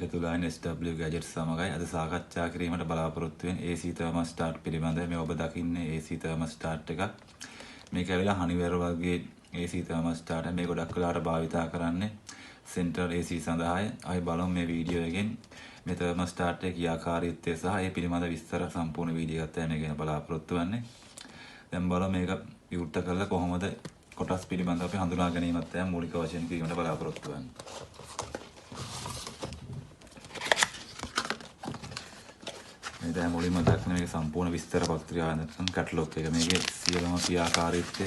තුලායින් SW gadgets සමගයි අද සාකච්ඡා කිරීමට බලාපොරොත්තු වෙන AC thermostat පිළිබඳව මේ ඔබ දකින්නේ AC thermostat එකක්. මේක ඇවිල්ලා Honeywell වගේ AC thermostat එක. මේ ගොඩක් වෙලාවට භාවිතා කරන්නේ central AC සඳහායි. අපි බලමු මේ වීඩියෝ එකෙන් මේ thermostat එකේ ක්‍රියාකාරීත්වය සහ ඒ පිළිබඳ විස්තර සම්පූර්ණ වීඩියෝ එකක් තමයි මේ ගැන බලාපොරොත්තු වෙන්නේ. දැන් බලමු මේක විවෘත කරලා කොහොමද කොටස් පිළිබඳව අපි හඳුනා ගැනීමත් තමයි මූලික වශයෙන් කිරීමට බලාපොරොත්තු වෙන්නේ. මේ දැන් මුලින්ම දක්වන මේක සම්පූර්ණ විස්තර පත්‍රිකාව නැත්නම් කැටලොග් එක. මේකේ සියලුම ක්‍රියාකාරීත්වය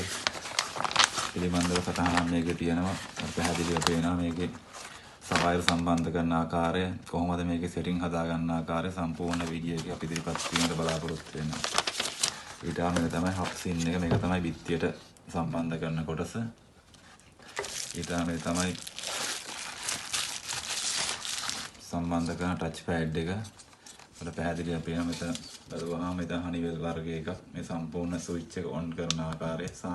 පිළිබඳව සටහනක් මේකේ තියෙනවා. පැහැදිලිව පේනවා මේකේ සවයර් සම්බන්ධ කරන ආකාරය, කොහොමද මේකේ සෙටින් හදා ගන්න ආකාරය සම්පූර්ණ වීඩියෝ එකේ අපි ඉදිරිපත් කිරීමට බලාපොරොත්තු වෙනවා. ඊට අමතරව තමයි හබ් සින් එක. මේක තමයි බිත්තියට සම්බන්ධ කරන කොටස. ඊට අමතරව තමයි සම්බන්ධ කරන ටච් පෑඩ් එක. අපිට පැහැදිලිව පේනවා මෙතන බලුවාම මෙතන Honeywell වර්ගයේ එකක්. මේ සම්පූර්ණ ස්විච් එක ඔන් කරන ආකාරය සහ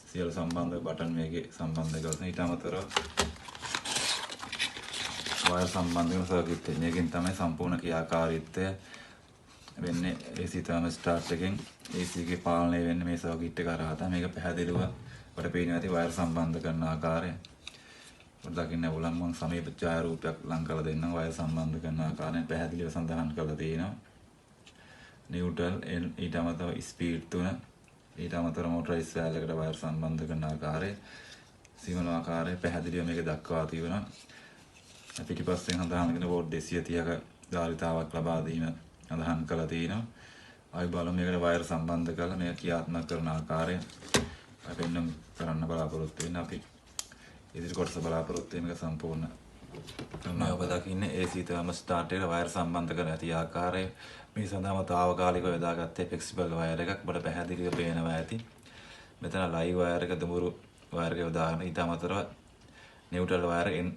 සියලු සම්බන්ධ බටන් මේකේ සම්බන්ධ කරන. ඊට අමතරව වයර් සම්බන්ධ කරන සර්කිට් එක. මේකෙන් තමයි සම්පූර්ණ ක්‍රියාකාරීත්වය වෙන්නේ. AC thermostat එකෙන් AC එකේ පාලනය වෙන්නේ මේ සර්කිට් එක හරහා තමයි. මේක පැහැදිලිව අපිට පේනවා ඇති වයර් සම්බන්ධ කරන ආකාරය. ඔබ දකින්න උලන් මම සමීප ඡායාරූපයක් ලං කරලා දෙන්නම්. වයර් සම්බන්ධ කරන ආකාරය පැහැදිලිව සඳහන් කරලා තියෙනවා. නියුට්‍රල් ඊට අමතරව ස්පීඩ් 3 ඊට අමතරව මොටරයිස් වෑල් එකට වයර් සම්බන්ධ කරන ආකාරය සීමන ආකාරය පැහැදිලිව මේක දක්වා තියෙනවා. පිටිපස්සෙන් සඳහන් කරන වෝල්ට් 230ක ධාරිතාවක් ලබා දීම සඳහන් කරලා තියෙනවා. අපි බලමු මේකට වයර් සම්බන්ධ කරලා මේක ක්‍රියාත්මක කරන ආකාරය අපි පෙන්වන්න කරන්න බලාපොරොත්තු වෙන අපි ඉදිරි කොටස බලාපොරොත්තු වෙන එක සම්පූර්ණ කරනවා. ඔබ දකින්නේ AC thermostat එකට වයර් සම්බන්ධ කරන ඇති ආකාරය. මේ සඳහාම තාවකාලිකව යොදාගත්තේ ෆ්ලෙක්සිබල් වයර් එකක්. ඔබට පැහැදිලිව පේනවා ඇති. මෙතන ලයිව් වයර් එක දුඹුරු වයර් එක යොදාගෙන ඊට අමතරව නියුට්‍රල් වයර් එන්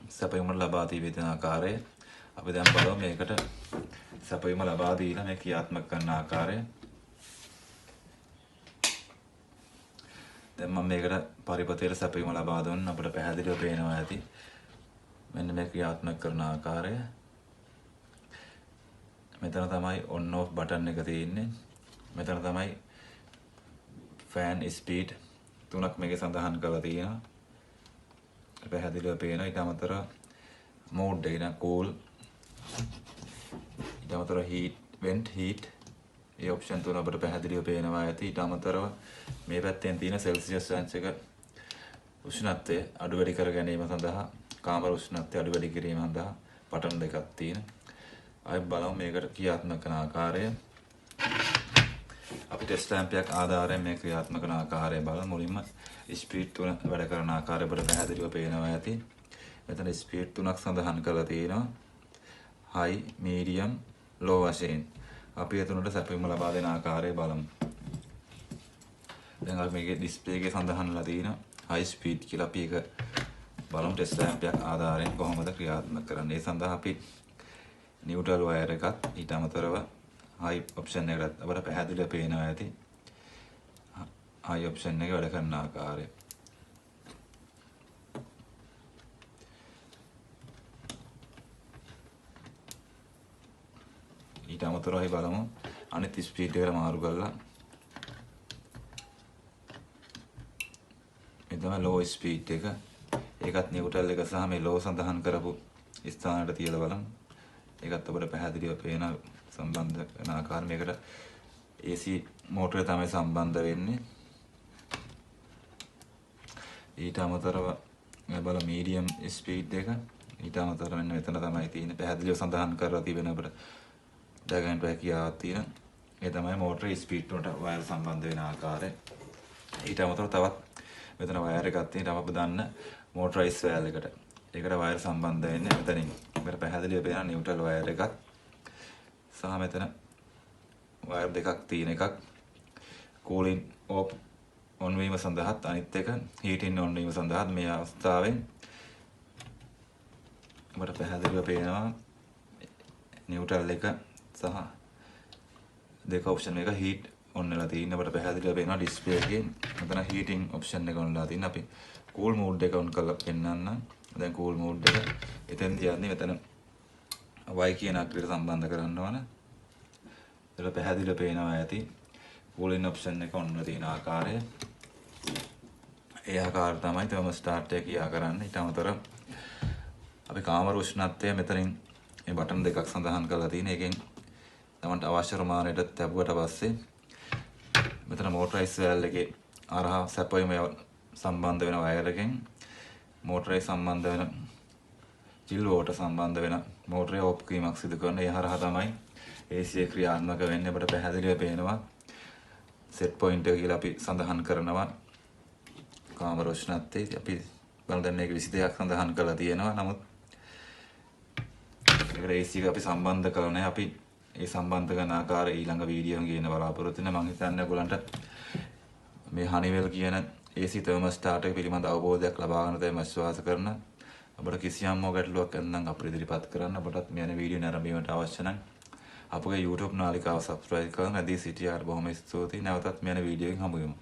සැපයුම ලබා දී වෙන ආකාරය අපි දැන් බලමු. මේකට සැපයුම ලබා දීලා මේ ක්‍රියාත්මක කරන ආකාරය. දැන් මම මේකට පරිපතේට සැපයුම ලබා දුන්න අපිට පැහැදිලිව පේනවා ඇති. මෙන්න මේ ක්‍රියාත්මක කරන ආකාරය. මෙතන තමයි on off බටන් එක තියෙන්නේ. මෙතන තමයි fan speed 3ක් මේකේ සඳහන් කරලා තියෙනවා. පැහැදිලිව පේනවා. ඊට අමතරව mode එක න cool ඊට අමතරව heat vent heat ඒ ඔප්ෂන් තුන අපිට පැහැදිලිව පේනවා ඇති. ඊට අමතරව මේ පැත්තෙන් තියෙන සෙල්සියස් රේන්ජ් එක උෂ්ණත්වය අඩු වැඩි කර ගැනීම සඳහා කාමර උෂ්ණත්වය අඩු වැඩි කිරීම සඳහා බටන් දෙකක් තියෙනවා. අපි බලමු මේකට ක්‍රියාත්මක කරන ආකාරය. අපි ටෙස්ට් ලැම්ප් එකක් ආධාරයෙන් මේ ක්‍රියාත්මක කරන ආකාරය බලමු. මුලින්ම ස්පීඩ් 3 වැඩ කරන ආකාරය අපිට පැහැදිලිව පේනවා ඇති. මෙතන ස්පීඩ් 3ක් සඳහන් කරලා තියෙනවා. high, medium, low වශයෙන්. අපි එතනට සැපයුම ලබා දෙන ආකාරය බලමු. දැන් අපි මේකේ ඩිස්ප්ලේ එකේ සඳහන්ලා තියෙනවා high speed කියලා. අපි ඒක බලමු ටෙස්ට් ලැම්ප් එකක් ආධාරයෙන් කොහොමද ක්‍රියාත්මක කරන්නේ. ඒ සඳහා අපි නියුට්‍රල් වයර් එකත් ඊට අමතරව high option එකකට අපිට පැහැදිලිව පේනවා ඇති. high option එක වැඩ කරන ආකාරය. ඊට අමතරව අපි බලමු අනිත් ස්පීඩ් එකට මාරු කරලා. මේ තමයි low speed එක. ඒකත් නියුට්‍රල් එක සහ මේ low සඳහන් කරපු ස්ථානයට තියලා බලමු. ඒකත් අපිට පැහැදිලිව පේන සම්බන්ධ කරන ආකාරය. මේකට AC මෝටරය තමයි සම්බන්ධ වෙන්නේ. ඊට අමතරව මේ බලමු medium speed එක. ඊට අමතරව මෙන්න මෙතන තමයි තියෙන්නේ. පැහැදිලිව සඳහන් කරලා තිබෙන අපිට දැනගන්න හැකියාවක් තියෙන. ඒ තමයි මෝටරේ ස්පීඩ් වලට වයර් සම්බන්ධ වෙන ආකාරය. ඊට අමතරව තවත් මෙතන වයර් එකක් තියෙනවා. අප දන්න මොටරයිස් වෑල් එකට. ඒකට වයර් සම්බන්ධ වෙන්නේ මෙතනින්. අපිට පැහැදිලිව පේන නියුට්‍රල් වයර් එකක් සහ මෙතන වයර් දෙකක් තියෙන එකක්. කූලින් ඔෆ් ඔන් වීම සඳහාත් අනිත් එක හීටින් ඔන් වීම සඳහාත් මේ අවස්ථාවෙන් අපිට පැහැදිලිව පේනවා නියුට්‍රල් එක සහ දෙක ඔප්ෂන් එක හීට් ඔන් වෙලා තියෙන. අපිට පැහැදිලිව පේනවා ඩිස්ප්ලේ එකේ මෙතන හීටින් ඔප්ෂන් එක ඔන් වෙලා තියෙන. අපි කූල් මෝඩ් එක ඔන් කරලා පෙන්නන්න. දැන් කූල් මෝඩ් එක එතෙන් තියන්නේ මෙතන Y කියන අක්කරයට සම්බන්ධ කරන්න ඕන. ඒක පැහැදිලිව පේනවා ඇති. cooling option එක ඔන්න තියෙන ආකාරය. ඒ ආකාරය තමයි thermostat එක ක්‍රියා කරන්නේ. ඊට අමතරව අපි කාමර උෂ්ණත්වය මෙතනින් මේ බටන් දෙකක් සඳහන් කරලා තියෙන. එකෙන් තමන්ට අවශ්‍ය ප්‍රමාණයට තැබුවට පස්සේ මෙතන motorized valve එකේ අරහා සැපයීම සම්බන්ධ වෙන වයර් එකෙන් මෝටරේ සම්බන්ධ වෙන chill water සම්බන්ධ වෙන මෝටරේ ඔෆ් කිරීමක් සිදු කරන. ඒ හරහා තමයි AC එක ක්‍රියාත්මක වෙන්නේ. අපිට පැහැදිලිව පේනවා set point එක කියලා අපි සඳහන් කරනවා. කාමර උෂ්ණත්වයේ අපි බලන්න දැන් මේක 22ක් සඳහන් කරලා තියෙනවා. නමුත් ඒකට AC එක අපි සම්බන්ධ කරලා නැහැ. අපි ඒ සම්බන්ධ කරන ආකාරය ඊළඟ වීඩියෝ එකෙන් ගේන්න බලාපොරොත්තු වෙනවා. මම හිතන්නේ ඔයගලන්ට මේ Honeywell කියන AC thermostat එක පිළිබඳ අවබෝධයක් ලබා ගන්න තමයි විශ්වාස කරන. අපට කිසියම් ගැටලුවක් නැත්නම් අපිට ඉදිරිපත් කරන්න. අපටත් මේ යන වීඩියෝ නැරඹීමට අවශ්‍ය නම් අපගේ YouTube නාලිකාව subscribe කරන්න. ඇදී සිටියාට බොහොම ස්තුතියි. නැවතත් මේ යන වීඩියෝ එකෙන් හමු වෙමු.